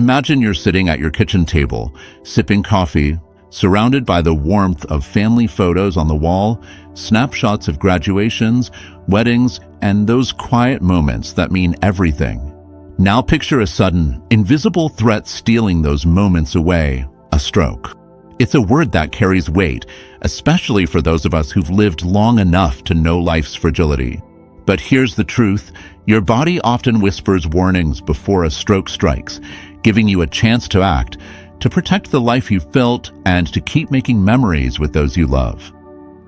Imagine you're sitting at your kitchen table, sipping coffee, surrounded by the warmth of family photos on the wall, snapshots of graduations, weddings, and those quiet moments that mean everything. Now picture a sudden, invisible threat stealing those moments away: a stroke. It's a word that carries weight, especially for those of us who've lived long enough to know life's fragility. But here's the truth: your body often whispers warnings before a stroke strikes, giving you a chance to act, to protect the life you built, and to keep making memories with those you love.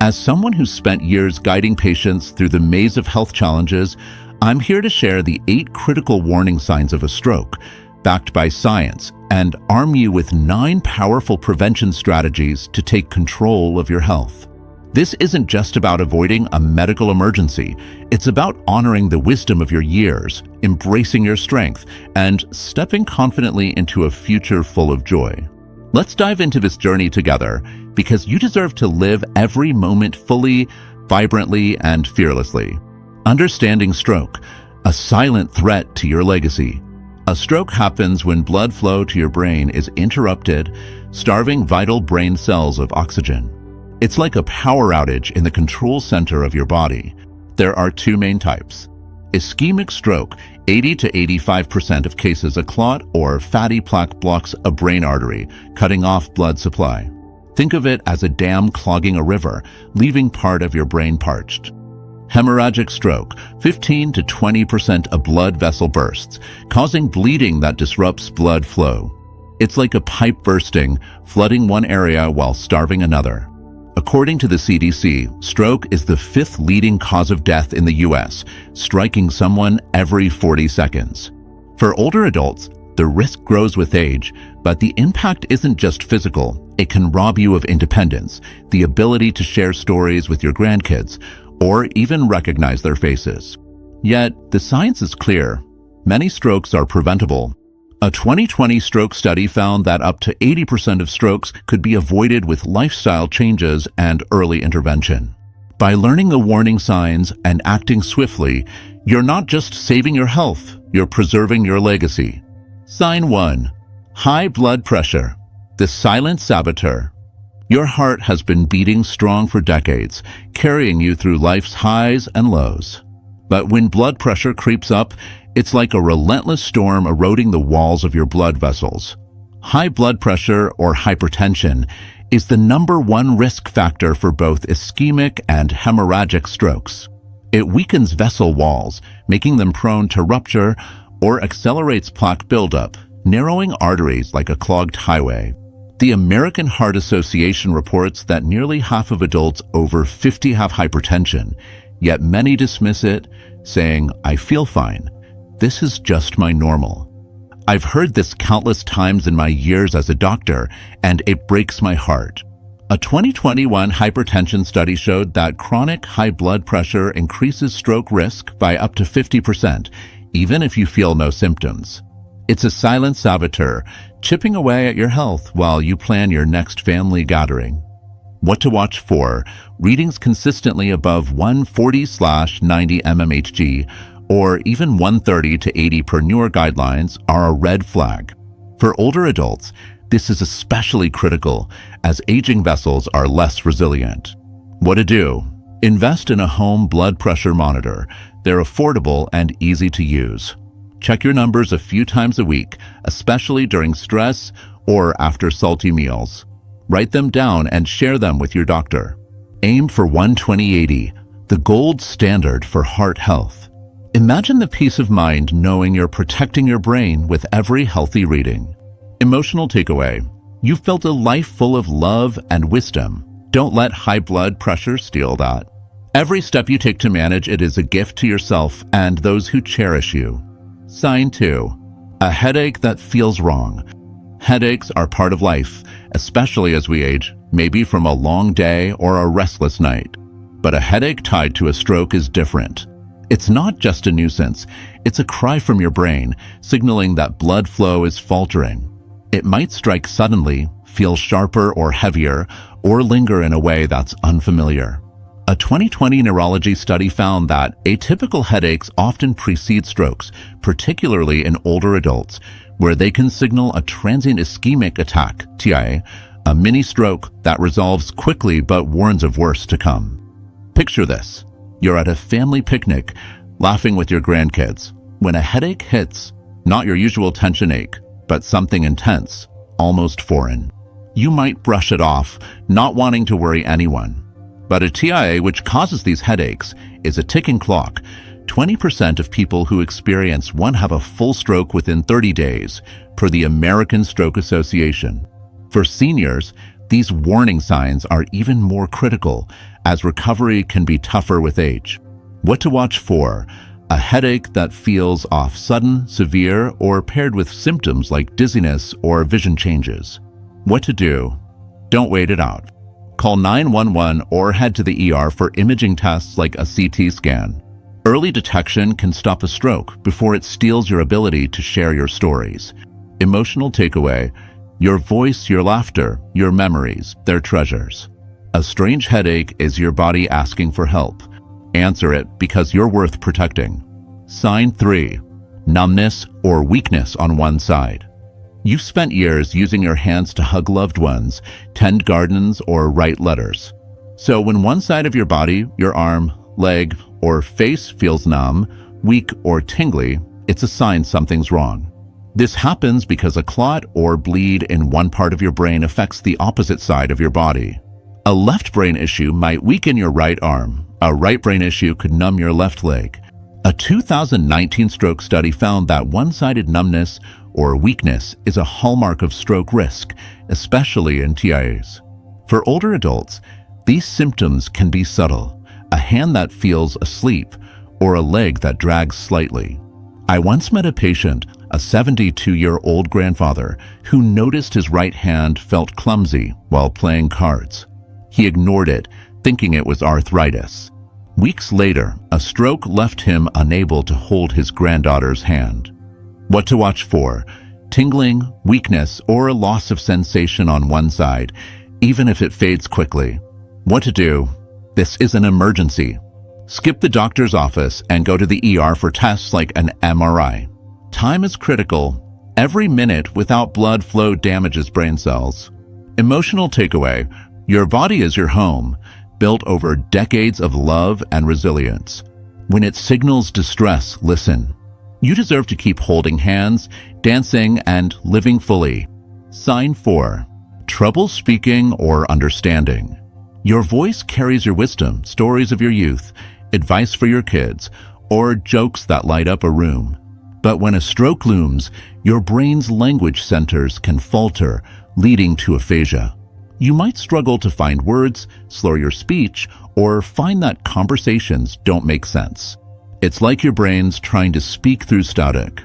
As someone who's spent years guiding patients through the maze of health challenges, I'm here to share the 8 critical warning signs of a stroke, backed by science, and arm you with 9 powerful prevention strategies to take control of your health. This isn't just about avoiding a medical emergency. It's about honoring the wisdom of your years, embracing your strength, and stepping confidently into a future full of joy. Let's dive into this journey together, because you deserve to live every moment fully, vibrantly, and fearlessly. Understanding stroke, a silent threat to your legacy. A stroke happens when blood flow to your brain is interrupted, starving vital brain cells of oxygen. It's like a power outage in the control center of your body. There are 2 main types. Ischemic stroke: 80 to 85% of cases, a clot or fatty plaque blocks a brain artery, cutting off blood supply. Think of it as a dam clogging a river, leaving part of your brain parched. Hemorrhagic stroke: 15 to 20% of blood vessel bursts, causing bleeding that disrupts blood flow. It's like a pipe bursting, flooding one area while starving another. According to the CDC, stroke is the 5th leading cause of death in the US, striking someone every 40 seconds. For older adults, the risk grows with age, but the impact isn't just physical. It can rob you of independence, the ability to share stories with your grandkids, or even recognize their faces. Yet, the science is clear. Many strokes are preventable. A 2020 stroke study found that up to 80% of strokes could be avoided with lifestyle changes and early intervention. By learning the warning signs and acting swiftly, you're not just saving your health, you're preserving your legacy. Sign 1. High blood pressure, the silent saboteur. Your heart has been beating strong for decades, carrying you through life's highs and lows. But when blood pressure creeps up, it's like a relentless storm eroding the walls of your blood vessels. High blood pressure, or hypertension, is the #1 risk factor for both ischemic and hemorrhagic strokes. It weakens vessel walls, making them prone to rupture, or accelerates plaque buildup, narrowing arteries like a clogged highway. The American Heart Association reports that nearly half of adults over 50 have hypertension, yet many dismiss it, saying, "I feel fine. This is just my normal." I've heard this countless times in my years as a doctor, and it breaks my heart. A 2021 hypertension study showed that chronic high blood pressure increases stroke risk by up to 50%, even if you feel no symptoms. It's a silent saboteur, chipping away at your health while you plan your next family gathering. What to watch for: readings consistently above 140/90 mmHg, or even 130 to 80 per newer guidelines, are a red flag. For older adults, this is especially critical, as aging vessels are less resilient. What to do? Invest in a home blood pressure monitor. They're affordable and easy to use. Check your numbers a few times a week, especially during stress or after salty meals. Write them down and share them with your doctor. Aim for 120/80, the gold standard for heart health. Imagine the peace of mind knowing you're protecting your brain with every healthy reading. Emotional takeaway: you've built a life full of love and wisdom. Don't let high blood pressure steal that. Every step you take to manage it is a gift to yourself and those who cherish you. Sign 2. A headache that feels wrong. Headaches are part of life, especially as we age, maybe from a long day or a restless night. But a headache tied to a stroke is different. It's not just a nuisance, it's a cry from your brain, signaling that blood flow is faltering. It might strike suddenly, feel sharper or heavier, or linger in a way that's unfamiliar. A 2020 neurology study found that atypical headaches often precede strokes, particularly in older adults, where they can signal a transient ischemic attack, TIA, a mini stroke that resolves quickly but warns of worse to come. Picture this. You're at a family picnic, laughing with your grandkids, when a headache hits, not your usual tension ache, but something intense, almost foreign. You might brush it off, not wanting to worry anyone. But a TIA, which causes these headaches, is a ticking clock. 20% of people who experience one have a full stroke within 30 days, per the American Stroke Association. For seniors, these warning signs are even more critical, as recovery can be tougher with age. What to watch for? A headache that feels off sudden, severe, or paired with symptoms like dizziness or vision changes. What to do? Don't wait it out. Call 911 or head to the ER for imaging tests like a CT scan. Early detection can stop a stroke before it steals your ability to share your stories. Emotional takeaway: your voice, your laughter, your memories, they're treasures. A strange headache is your body asking for help. Answer it because you're worth protecting. Sign 3. Numbness or weakness on one side. You've spent years using your hands to hug loved ones, tend gardens, or write letters. So when one side of your body, your arm, leg, or face feels numb, weak, or tingly, it's a sign something's wrong. This happens because a clot or bleed in one part of your brain affects the opposite side of your body. A left brain issue might weaken your right arm. A right brain issue could numb your left leg. A 2019 stroke study found that one-sided numbness or weakness is a hallmark of stroke risk, especially in TIAs. For older adults, these symptoms can be subtle: a hand that feels asleep or a leg that drags slightly. I once met a patient, a 72-year-old grandfather, who noticed his right hand felt clumsy while playing cards. He ignored it, thinking it was arthritis. Weeks later, a stroke left him unable to hold his granddaughter's hand. What to watch for? Tingling, weakness, or a loss of sensation on one side, even if it fades quickly. What to do? This is an emergency. Skip the doctor's office and go to the ER for tests like an MRI. Time is critical. Every minute without blood flow damages brain cells. Emotional takeaway: your body is your home, built over decades of love and resilience. When it signals distress, listen. You deserve to keep holding hands, dancing, and living fully. Sign 4. Trouble speaking or understanding. Your voice carries your wisdom, stories of your youth, advice for your kids, or jokes that light up a room. But when a stroke looms, your brain's language centers can falter, leading to aphasia. You might struggle to find words, slow your speech, or find that conversations don't make sense. It's like your brain's trying to speak through static.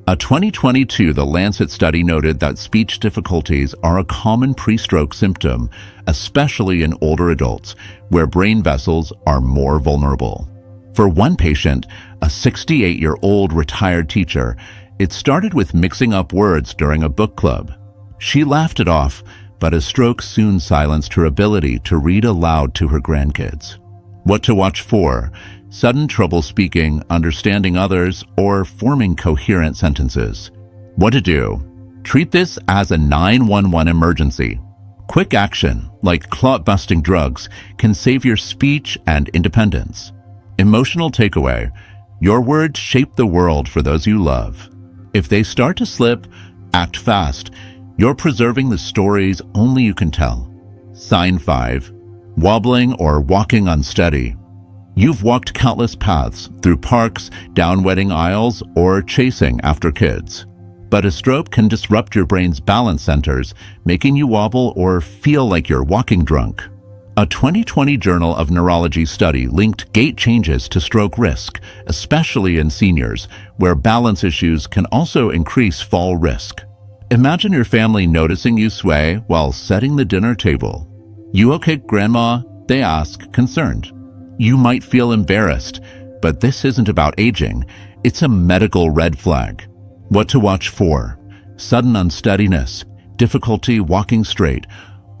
A 2022 The Lancet study noted that speech difficulties are a common pre-stroke symptom, especially in older adults, where brain vessels are more vulnerable. For one patient, a 68-year-old retired teacher, it started with mixing up words during a book club. She laughed it off, but a stroke soon silenced her ability to read aloud to her grandkids. What to watch for? Sudden trouble speaking, understanding others, or forming coherent sentences. What to do? Treat this as a 911 emergency. Quick action, like clot-busting drugs, can save your speech and independence. Emotional takeaway: your words shape the world for those you love. If they start to slip, act fast. You're preserving the stories only you can tell. Sign 5. Wobbling or walking unsteady. You've walked countless paths, through parks, down wedding aisles, or chasing after kids. But a stroke can disrupt your brain's balance centers, making you wobble or feel like you're walking drunk. A 2020 Journal of Neurology study linked gait changes to stroke risk, especially in seniors, where balance issues can also increase fall risk. Imagine your family noticing you sway while setting the dinner table. "You okay, Grandma?" they ask, concerned. You might feel embarrassed, but this isn't about aging. It's a medical red flag. What to watch for? Sudden unsteadiness, difficulty walking straight,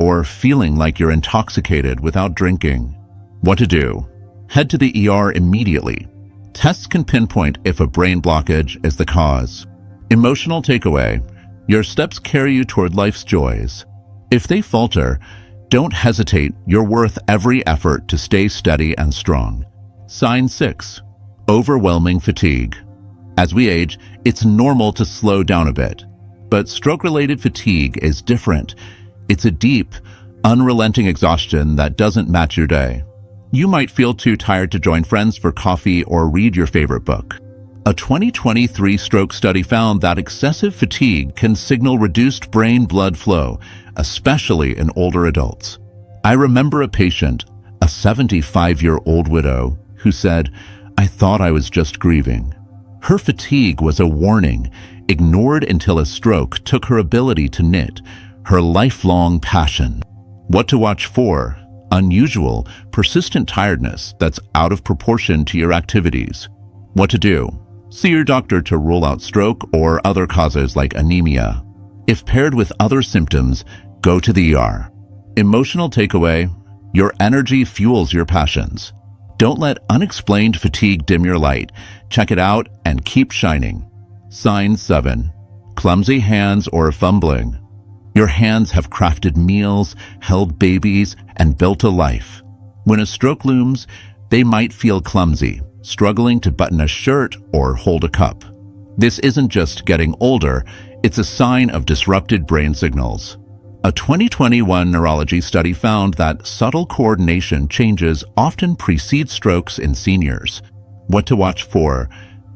or feeling like you're intoxicated without drinking. What to do? Head to the ER immediately. Tests can pinpoint if a brain blockage is the cause. Emotional takeaway: your steps carry you toward life's joys. If they falter, don't hesitate. You're worth every effort to stay steady and strong. Sign 6. Overwhelming fatigue. As we age, it's normal to slow down a bit. But stroke-related fatigue is different. It's a deep, unrelenting exhaustion that doesn't match your day. You might feel too tired to join friends for coffee or read your favorite book. A 2023 stroke study found that excessive fatigue can signal reduced brain blood flow, especially in older adults. I remember a patient, a 75-year-old widow, who said, "I thought I was just grieving." Her fatigue was a warning, ignored until a stroke took her ability to knit, her lifelong passion. What to watch for: unusual, persistent tiredness that's out of proportion to your activities. What to do: see your doctor to rule out stroke or other causes like anemia. If paired with other symptoms, go to the ER. Emotional takeaway: your energy fuels your passions. Don't let unexplained fatigue dim your light. Check it out and keep shining. Sign 7. Clumsy hands or fumbling. Your hands have crafted meals, held babies, and built a life. When a stroke looms, they might feel clumsy, struggling to button a shirt or hold a cup. This isn't just getting older, it's a sign of disrupted brain signals. A 2021 neurology study found that subtle coordination changes often precede strokes in seniors. What to watch for: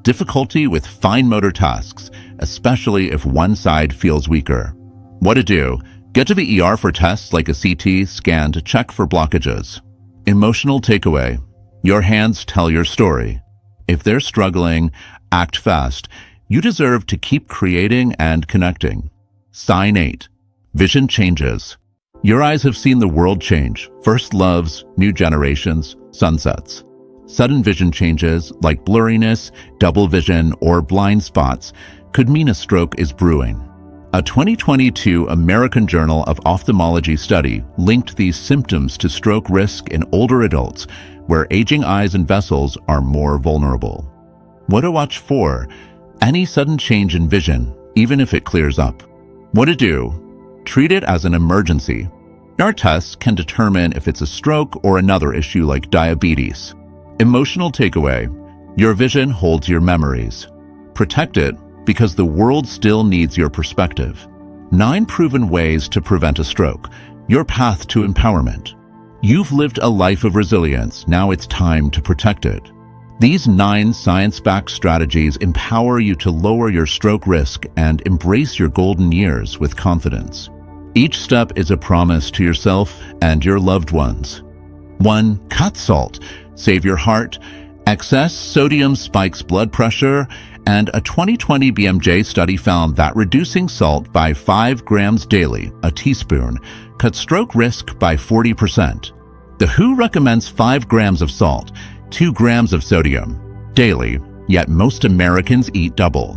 difficulty with fine motor tasks, especially if one side feels weaker. What to do: get to the ER for tests like a CT scan to check for blockages. Emotional takeaway: your hands tell your story. If they're struggling, act fast. You deserve to keep creating and connecting. Sign 8. Vision changes. Your eyes have seen the world change. First loves, new generations, sunsets. Sudden vision changes, like blurriness, double vision, or blind spots, could mean a stroke is brewing. A 2022 American Journal of Ophthalmology study linked these symptoms to stroke risk in older adults, where aging eyes and vessels are more vulnerable. What to watch for: any sudden change in vision, even if it clears up. What to do: treat it as an emergency. Our tests can determine if it's a stroke or another issue like diabetes. Emotional takeaway: your vision holds your memories. Protect it because the world still needs your perspective. 9 proven ways to prevent a stroke. Your path to empowerment. You've lived a life of resilience. Now it's time to protect it. These 9 science-backed strategies empower you to lower your stroke risk and embrace your golden years with confidence. Each step is a promise to yourself and your loved ones. 1. Cut salt. Save your heart. Excess sodium spikes blood pressure, and a 2020 BMJ study found that reducing salt by 5 grams daily, a teaspoon, cut stroke risk by 40%. The WHO recommends 5 grams of salt, 2 grams of sodium, daily, yet most Americans eat double.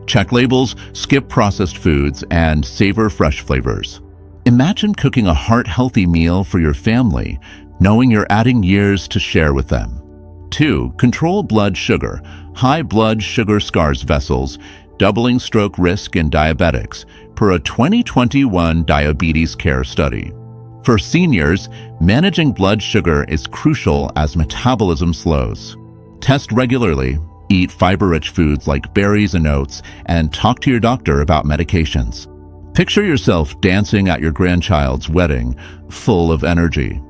Check labels, skip processed foods, and savor fresh flavors. Imagine cooking a heart-healthy meal for your family, knowing you're adding years to share with them. 2. Control blood sugar. High blood sugar scars vessels, doubling stroke risk in diabetics, per a 2021 diabetes care study. For seniors, managing blood sugar is crucial as metabolism slows. Test regularly, eat fiber-rich foods like berries and oats, and talk to your doctor about medications. Picture yourself dancing at your grandchild's wedding, full of energy.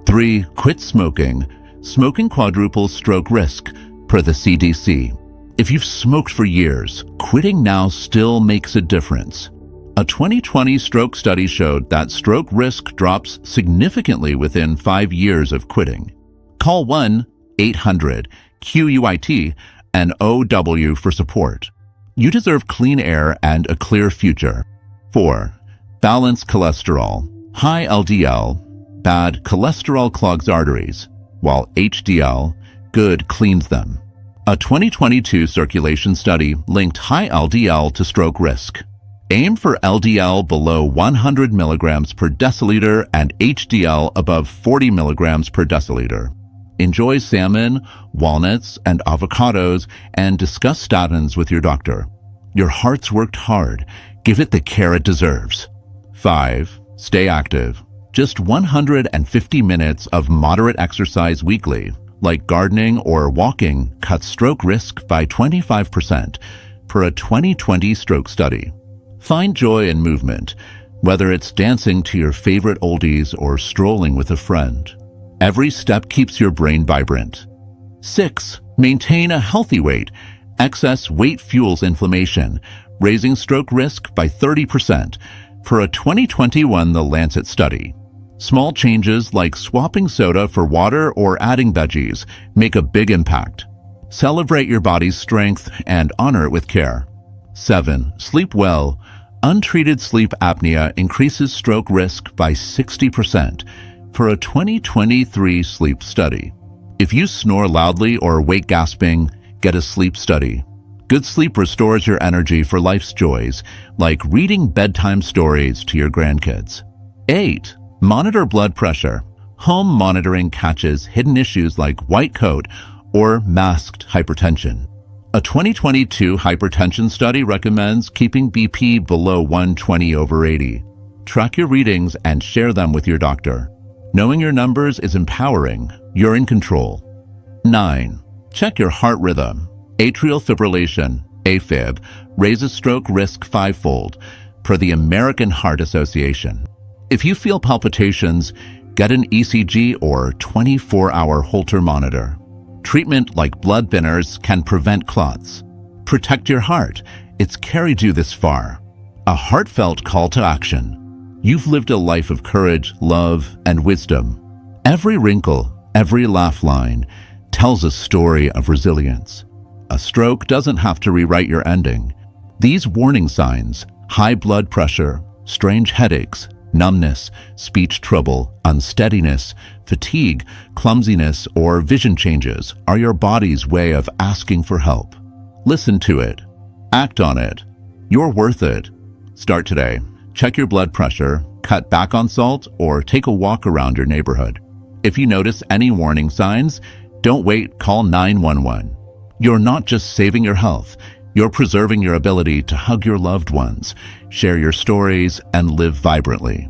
3. Quit smoking. Smoking quadruples stroke risk, per the CDC. If you've smoked for years, quitting now still makes a difference. A 2020 stroke study showed that stroke risk drops significantly within 5 years of quitting. Call 1-800-QUIT and OW for support. You deserve clean air and a clear future. 4. Balance cholesterol. High LDL, bad cholesterol clogs arteries, while HDL, good, cleans them. A 2022 circulation study linked high LDL to stroke risk. Aim for LDL below 100 milligrams per deciliter and HDL above 40 milligrams per deciliter. Enjoy salmon, walnuts, and avocados, and discuss statins with your doctor. Your heart's worked hard. Give it the care it deserves. 5. Stay active. Just 150 minutes of moderate exercise weekly, like gardening or walking, cuts stroke risk by 25% per a 2020 stroke study. Find joy in movement, whether it's dancing to your favorite oldies or strolling with a friend. Every step keeps your brain vibrant. 6. Maintain a healthy weight. Excess weight fuels inflammation, raising stroke risk by 30% per a 2021 The Lancet study. Small changes like swapping soda for water or adding veggies make a big impact. Celebrate your body's strength and honor it with care. 7. Sleep well. Untreated sleep apnea increases stroke risk by 60% per a 2023 sleep study. If you snore loudly or wake gasping, get a sleep study. Good sleep restores your energy for life's joys, like reading bedtime stories to your grandkids. 8. Monitor blood pressure. Home monitoring catches hidden issues like white coat or masked hypertension. A 2022 hypertension study recommends keeping BP below 120/80. Track your readings and share them with your doctor. Knowing your numbers is empowering. You're in control. 9. Check your heart rhythm. Atrial fibrillation, AFib, raises stroke risk 5-fold per the American Heart Association. If you feel palpitations, get an ECG or 24-hour Holter monitor. Treatment like blood thinners can prevent clots. Protect your heart. It's carried you this far. A heartfelt call to action. You've lived a life of courage, love, and wisdom. Every wrinkle, every laugh line tells a story of resilience. A stroke doesn't have to rewrite your ending. These warning signs, high blood pressure, strange headaches, numbness, speech trouble, unsteadiness, fatigue, clumsiness, or vision changes are your body's way of asking for help. Listen to it. Act on it. You're worth it. Start today. Check your blood pressure, cut back on salt, or take a walk around your neighborhood. If you notice any warning signs, don't wait, call 911. You're not just saving your health, you're preserving your ability to hug your loved ones, share your stories, and live vibrantly.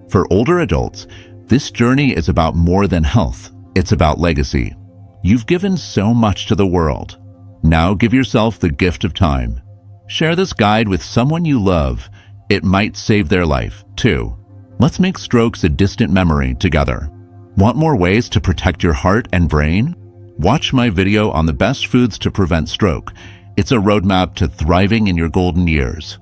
For older adults, this journey is about more than health. It's about legacy. You've given so much to the world. Now give yourself the gift of time. Share this guide with someone you love. It might save their life, too. Let's make strokes a distant memory together. Want more ways to protect your heart and brain? Watch my video on the best foods to prevent stroke. It's a roadmap to thriving in your golden years.